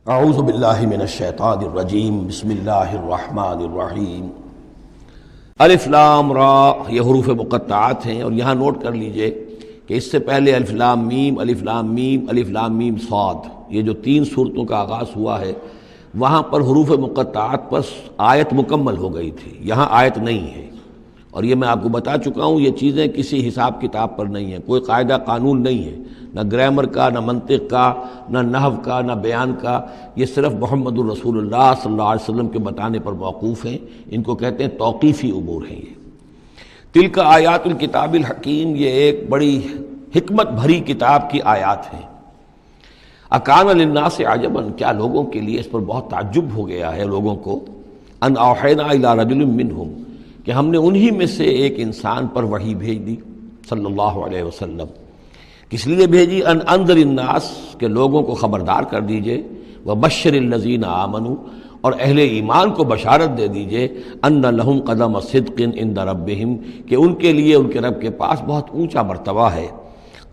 اعوذ باللہ من الشیطان الرجیم بسم اللہ الرحمن الرحیم۔ الف لام را یہ حروف مقطعات ہیں، اور یہاں نوٹ کر لیجئے کہ اس سے پہلے الف لام میم الف لام میم الف لام میم صاد، یہ جو تین صورتوں کا آغاز ہوا ہے وہاں پر حروف مقطعات پر آیت مکمل ہو گئی تھی، یہاں آیت نہیں ہے۔ اور یہ میں آپ کو بتا چکا ہوں، یہ چیزیں کسی حساب کتاب پر نہیں ہیں، کوئی قاعدہ قانون نہیں ہے، نہ گرامر کا، نہ منطق کا، نہ نحو کا، نہ بیان کا، یہ صرف محمد الرسول اللہ صلی اللہ علیہ وسلم کے بتانے پر موقوف ہیں، ان کو کہتے ہیں توقیفی امور ہیں۔ یہ تلک آیات الکتاب الحکیم، یہ ایک بڑی حکمت بھری کتاب کی آیات ہیں۔ اکان للناس عجبا، کیا لوگوں کے لیے اس پر بہت تعجب ہو گیا ہے لوگوں کو، ان اوحینا الی رجل منہم، کہ ہم نے انہی میں سے ایک انسان پر وحی بھیج دی صلی اللہ علیہ وسلم۔ کس لیے بھیجی؟ ان انذر الناس، کہ لوگوں کو خبردار کر دیجئے، وبشر الذین آمنوا، اور اہل ایمان کو بشارت دے دیجئے، ان لہم قدم صدق عند ربہم، کہ ان کے لیے ان کے رب کے پاس بہت اونچا مرتبہ ہے۔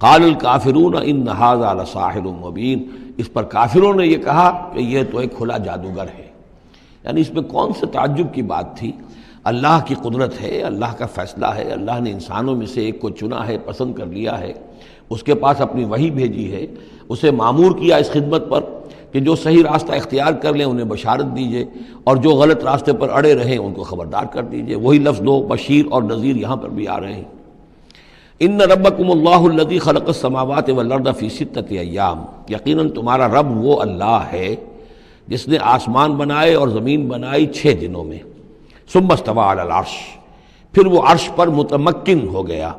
قال الکافرون ان ھذا لساحر مبین، اس پر کافروں نے یہ کہا کہ یہ تو ایک کھلا جادوگر ہے۔ یعنی اس میں کون سے تعجب کی بات تھی؟ اللہ کی قدرت ہے، اللہ کا فیصلہ ہے، اللہ نے انسانوں میں سے ایک کو چنا ہے، پسند کر لیا ہے، اس کے پاس اپنی وحی بھیجی ہے، اسے مامور کیا اس خدمت پر کہ جو صحیح راستہ اختیار کر لیں انہیں بشارت دیجئے، اور جو غلط راستے پر اڑے رہیں ان کو خبردار کر دیجئے۔ وہی لفظ دو، بشیر اور نذیر، یہاں پر بھی آ رہے ہیں۔ ان ربکم اللہ الذی خلق السماوات والارض فی ستۃ ایام، یقیناً تمہارا رب وہ اللہ ہے جس نے آسمان بنائے اور زمین بنائی 6 دنوں میں۔ ثم استوى علی العرش، پھر وہ عرش پر متمکن ہو گیا۔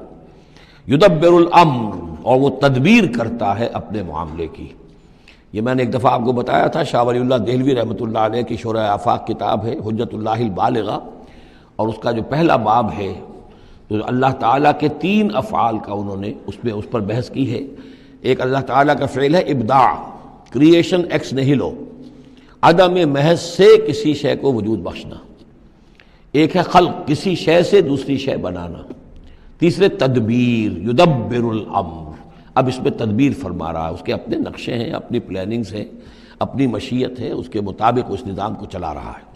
یدبر الامر، اور وہ تدبیر کرتا ہے اپنے معاملے کی۔ یہ میں نے ایک دفعہ آپ کو بتایا تھا، شاہ ولی اللہ دہلوی رحمۃ اللہ علیہ کی شرح آفاق کتاب ہے حجت اللہ البالغہ، اور اس کا جو پہلا باب ہے تو اللہ تعالیٰ کے 3 افعال کا انہوں نے اس پر بحث کی ہے۔ ایک اللہ تعالیٰ کا فعل ہے ابداع، کریشن ایکس نہیلو، عدم محض سے کسی شے کو وجود بخشنا۔ ایک ہے خلق، کسی شے سے دوسری شے بنانا۔ تیسرے تدبیر، یدبر الامر، اب اس میں تدبیر فرما رہا ہے، اس کے اپنے نقشے ہیں، اپنی پلاننگز ہیں، اپنی مشیت ہے، اس کے مطابق اس نظام کو چلا رہا ہے۔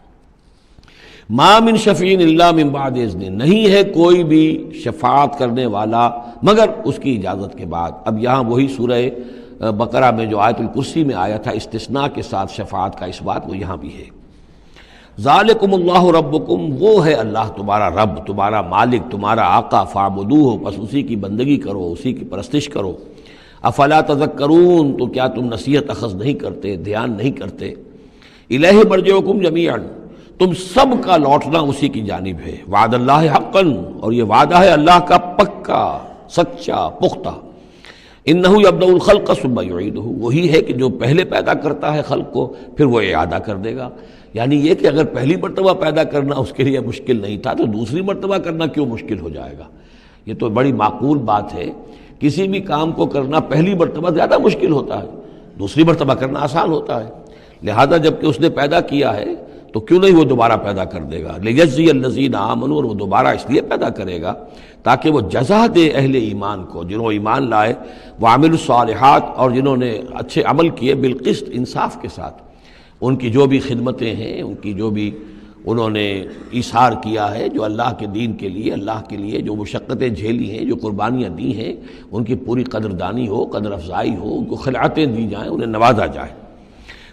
ما من شفیع الا من بعد اذن، نہیں ہے کوئی بھی شفاعت کرنے والا مگر اس کی اجازت کے بعد۔ اب یہاں وہی سورہ بقرہ میں جو آیت الکرسی میں آیا تھا استثناء کے ساتھ شفاعت کا اس بات، وہ یہاں بھی ہے۔ ذالکم اللہ ربکم، وہ ہے اللہ تمہارا رب، تمہارا مالک، تمہارا آقا، فاعبدوہ، بس اسی کی بندگی کرو، اسی کی پرستش کرو۔ افلا تذکرون، تو کیا تم نصیحت اخذ نہیں کرتے، دھیان نہیں کرتے؟ الیہ مرجعکم جمیعا، تم سب کا لوٹنا اسی کی جانب ہے۔ وعد اللہ حقا، اور یہ وعدہ ہے اللہ کا پکا، سچا، پختہ۔ انہ یبدأ الخلق ثم یعیدہ، وہی ہے کہ جو پہلے پیدا کرتا ہے خلق کو پھر وہ اعادہ کر دے گا۔ یعنی یہ کہ اگر پہلی مرتبہ پیدا کرنا اس کے لیے مشکل نہیں تھا تو دوسری مرتبہ کرنا کیوں مشکل ہو جائے گا؟ یہ تو بڑی معقول بات ہے۔ کسی بھی کام کو کرنا پہلی مرتبہ زیادہ مشکل ہوتا ہے، دوسری مرتبہ کرنا آسان ہوتا ہے۔ لہذا جب کہ اس نے پیدا کیا ہے تو کیوں نہیں وہ دوبارہ پیدا کر دے گا؟ لیجزی الذین آمنوا، اور وہ دوبارہ اس لیے پیدا کرے گا تاکہ وہ جزا دے اہل ایمان کو، جنہوں ایمان لائے، وعملوا الصالحات، اور جنہوں نے اچھے عمل کیے، بالقسط، انصاف کے ساتھ۔ ان کی جو بھی خدمتیں ہیں، ان کی جو بھی انہوں نے ایثار کیا ہے، جو اللہ کے دین کے لیے، اللہ کے لیے جو مشقتیں جھیلی ہیں، جو قربانیاں دی ہیں، ان کی پوری قدردانی ہو، قدر افزائی ہو، ان کو خلعتیں دی جائیں، انہیں نوازا جائے۔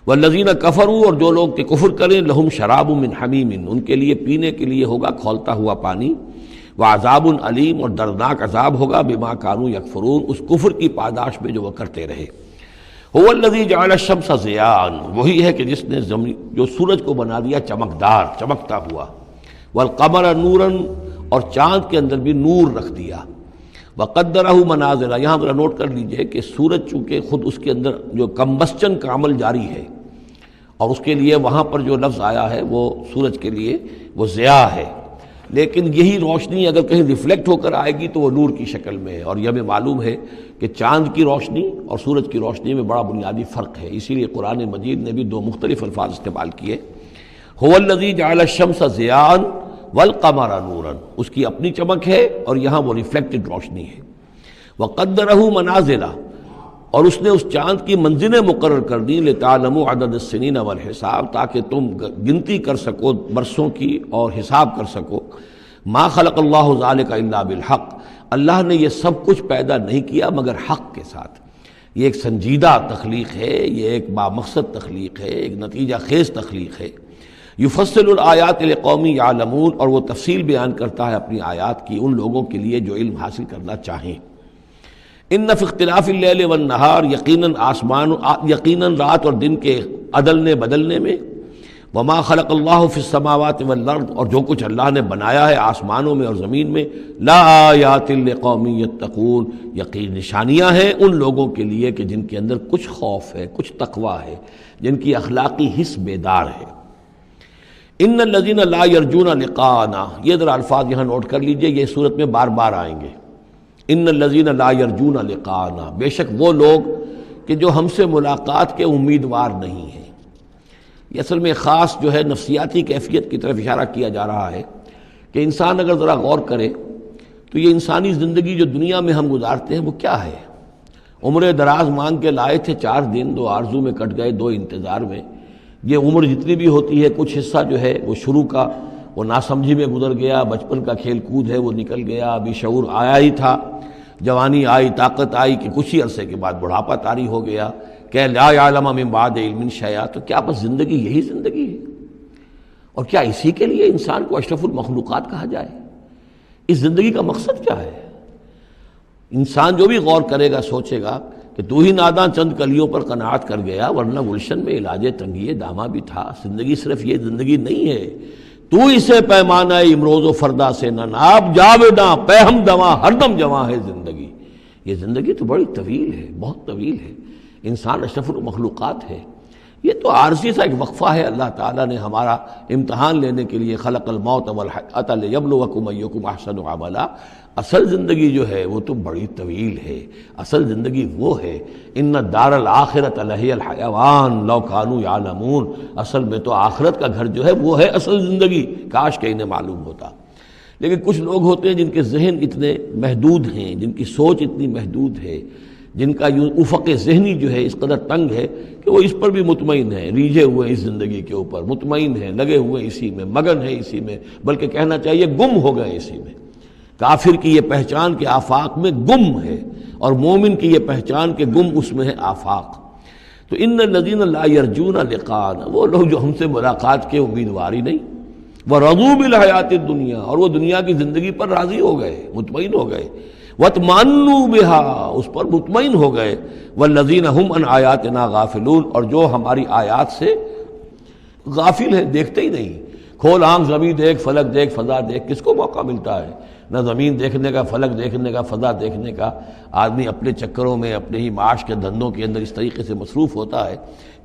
والذین کفروا، اور جو لوگ کہ کفر کریں، لہم شراب من حمیم، ان کے لیے پینے کے لیے ہوگا کھولتا ہوا پانی، وعذاب علیم، اور دردناک عذاب ہوگا، بما کانوا یکفرون، اس کفر کی پاداش میں جو وہ کرتے رہے۔ هو الذی جعل الشمس ضیاء، وہی ہے کہ جس نے جو سورج کو بنا دیا چمکدار، چمکتا ہوا، والقمر نورا، اور چاند کے اندر بھی نور رکھ دیا، وقدرہ منازل، یہاں ذرا نوٹ کر لیجئے کہ سورج چونکہ خود اس کے اندر جو کمبسچن کا عمل جاری ہے، اور اس کے لیے وہاں پر جو لفظ آیا ہے وہ سورج کے لیے وہ ضیاء ہے، لیکن یہی روشنی اگر کہیں ریفلیکٹ ہو کر آئے گی تو وہ نور کی شکل میں ہے۔ اور یہ ہمیں معلوم ہے کہ چاند کی روشنی اور سورج کی روشنی میں بڑا بنیادی فرق ہے، اسی لیے قرآن مجید نے بھی 2 مختلف الفاظ استعمال کیے۔ هو الذی جعل الشمس ضیاء والقمر نورا، اس کی اپنی چمک ہے اور یہاں وہ ریفلیکٹڈ روشنی ہے۔ وقدرہ منازل، اور اس نے اس چاند کی منزلیں مقرر کر دی لتعلموا عدد السنین والحساب، تاکہ تم گنتی کر سکو برسوں کی اور حساب کر سکو۔ ما خلق اللہ ذلک الا بالحق، اللہ نے یہ سب کچھ پیدا نہیں کیا مگر حق کے ساتھ۔ یہ ایک سنجیدہ تخلیق ہے، یہ ایک بامقصد تخلیق ہے، ایک نتیجہ خیز تخلیق ہے۔ یفصل الآیات لقوم یعلمون، اور وہ تفصیل بیان کرتا ہے اپنی آیات کی ان لوگوں کے لیے جو علم حاصل کرنا چاہیں۔ ان فی اختلاف اللیل والنہار، یقیناً رات اور دن کے عدلنے بدلنے میں، وما خلق اللہ فی السماوات والارض، اور جو کچھ اللہ نے بنایا ہے آسمانوں میں اور زمین میں، لا آیات لقوم یتقون، یقین نشانیاں ہیں ان لوگوں کے لیے کہ جن کے اندر کچھ خوف ہے، کچھ تقویٰ ہے، جن کی اخلاقی حس بیدار ہے۔ ان الذین لا یرجون لقاءنا، یہ ذرا الفاظ یہاں نوٹ کر لیجئے، یہ صورت میں بار بار آئیں گے۔ ان الذین لا یرجون لقاءنا، بے شک وہ لوگ کہ جو ہم سے ملاقات کے امیدوار نہیں ہیں۔ یہ اصل میں خاص جو ہے نفسیاتی کیفیت کی طرف اشارہ کیا جا رہا ہے کہ انسان اگر ذرا غور کرے تو یہ انسانی زندگی جو دنیا میں ہم گزارتے ہیں وہ کیا ہے؟ عمر دراز مانگ کے لائے تھے 4 دن، 2 آرزو میں کٹ گئے، 2 انتظار میں۔ یہ عمر جتنی بھی ہوتی ہے کچھ حصہ جو ہے وہ شروع کا وہ ناسمجھی میں گزر گیا، بچپن کا کھیل کود ہے وہ نکل گیا، ابھی شعور آیا ہی تھا، جوانی آئی، طاقت آئی کہ کچھ ہی عرصے کے بعد بڑھاپا طاری ہو گیا، کہ لا یعلم من بعد علم شیئا۔ تو کیا بس زندگی یہی زندگی ہے؟ اور کیا اسی کے لیے انسان کو اشرف المخلوقات کہا جائے؟ اس زندگی کا مقصد کیا ہے؟ انسان جو بھی غور کرے گا سوچے گا کہ تو ہی ناداں چند کلیوں پر قناعت کر گیا، ورنہ گلشن میں علاج تنگی دامہ بھی تھا۔ زندگی صرف یہ زندگی نہیں ہے، تو اسے پیمانہ امروز و فردا سے نہ ناب، جاویداں پہم دواں ہر دم جواں ہے زندگی۔ یہ زندگی تو بڑی طویل ہے، بہت طویل ہے۔ انسان اشرف المخلوقات ہے۔ یہ تو عارضی سا ایک وقفہ ہے، اللہ تعالیٰ نے ہمارا امتحان لینے کے لیے خلق الموت والحیاۃ لیبلوکم ایکم احسن عملا۔ اصل زندگی جو ہے وہ تو بڑی طویل ہے، اصل زندگی وہ ہے ان الدار الآخرۃ لہی الحیوان لو کانوا یعلمون۔ اصل میں تو آخرت کا گھر جو ہے وہ ہے اصل زندگی، کاش کہ انہیں معلوم ہوتا۔ لیکن کچھ لوگ ہوتے ہیں جن کے ذہن اتنے محدود ہیں، جن کی سوچ اتنی محدود ہے، جن کا افق ذہنی جو ہے اس قدر تنگ ہے کہ وہ اس پر بھی مطمئن ہیں، ریجھے ہوئے اس زندگی کے اوپر، مطمئن ہیں، لگے ہوئے اسی میں، مگن ہے اسی میں، بلکہ کہنا چاہیے گم ہو گئے اسی میں۔ کافر کی یہ پہچان کہ آفاق میں گم ہے، اور مومن کی یہ پہچان کہ گم اس میں ہے آفاق۔ تو ان الذین لا یرجون لقاءنا، وہ لوگ جو ہم سے ملاقات کے امیدوار ہی نہیں، ورضوا بالحیات الدنیا، اور وہ دنیا کی زندگی پر راضی ہو گئے، مطمئن ہو گئے، واطمأنوا بها، اس پر مطمئن ہو گئے، والذین هم عن آیاتنا غافلون، اور جو ہماری آیات سے غافل ہیں، دیکھتے ہی نہیں۔ کھول آنکھ زمین دیکھ، فلک دیکھ، فضا دیکھ، کس کو موقع ملتا ہے؟ نہ زمین دیکھنے کا، فلک دیکھنے کا، فضا دیکھنے کا۔ آدمی اپنے چکروں میں، اپنے ہی معاش کے دھندوں کے اندر اس طریقے سے مصروف ہوتا ہے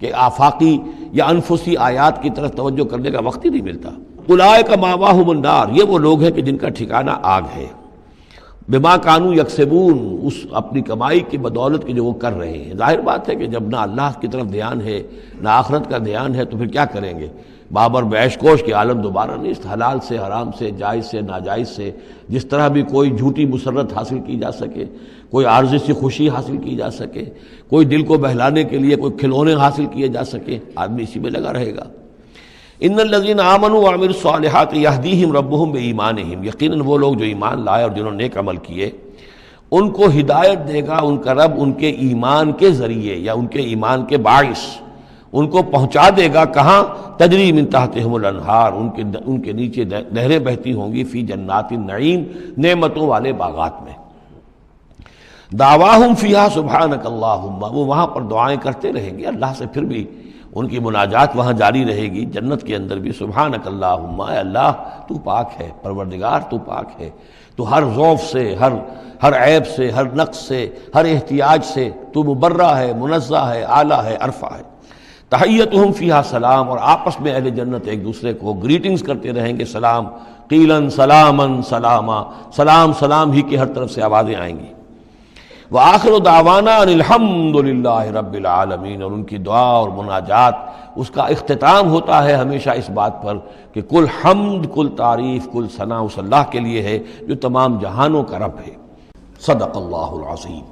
کہ آفاقی یا انفسی آیات کی طرف توجہ کرنے کا وقت ہی نہیں ملتا۔ اولئک مأواہم النار، یہ وہ لوگ ہیں کہ جن کا ٹھکانہ آگ ہے۔ بما کانوا یکسبون، اس اپنی کمائی کی بدولت کی جو وہ کر رہے ہیں۔ ظاہر بات ہے کہ جب نہ اللہ کی طرف دھیان ہے نہ آخرت کا دھیان ہے تو پھر کیا کریں گے؟ بابر بیش کوش کے عالم دوبارہ نہیں، حلال سے، حرام سے، جائز سے، ناجائز سے، جس طرح بھی کوئی جھوٹی مسرت حاصل کی جا سکے، کوئی عارضی سی خوشی حاصل کی جا سکے، کوئی دل کو بہلانے کے لیے کوئی کھلونے حاصل کیے جا سکے، آدمی اسی میں لگا رہے گا۔ ان الذین آمنوا وعملوا الصالحات یہدیہم ربہم بایمانہم، یقیناً وہ لوگ جو ایمان لائے اور جنہوں نے نیک عمل کیے ان کو ہدایت دے گا ان کا رب ان کے ایمان کے ذریعے یا ان کے ایمان کے باعث، ان کو پہنچا دے گا کہاں؟ تجری من تحتہم الانہار، ان کے نیچے نہریں بہتی ہوں گی، فی جنات النعیم، نعمتوں والے باغات میں۔ دعواہم فیہا سبحانک اللہم، وہ وہاں پر دعائیں کرتے رہیں گے اللہ سے، پھر بھی ان کی مناجات وہاں جاری رہے گی، جنت کے اندر بھی۔ سبحانک اللہم، اے اللہ تو پاک ہے، پروردگار تو پاک ہے، تو ہر ضعف سے، ہر عیب سے، ہر نقص سے، ہر احتیاج سے تو مبرہ ہے، منزہ ہے، اعلیٰ ہے، عرفہ ہے۔ تحیتہم فیہا سلام، اور آپس میں اہل جنت ایک دوسرے کو گریٹنگز کرتے رہیں گے، سلام، قیلاً سلاماً سلاما، سلام سلام ہی کی ہر طرف سے آوازیں آئیں گی۔ وآخر دعوانا ان الحمد للہ رب العالمین، اور ان کی دعا اور مناجات اس کا اختتام ہوتا ہے ہمیشہ اس بات پر کہ کل حمد، کل تعریف، کل ثنا اس اللہ کے لیے ہے جو تمام جہانوں کا رب ہے۔ صدق اللہ العظیم۔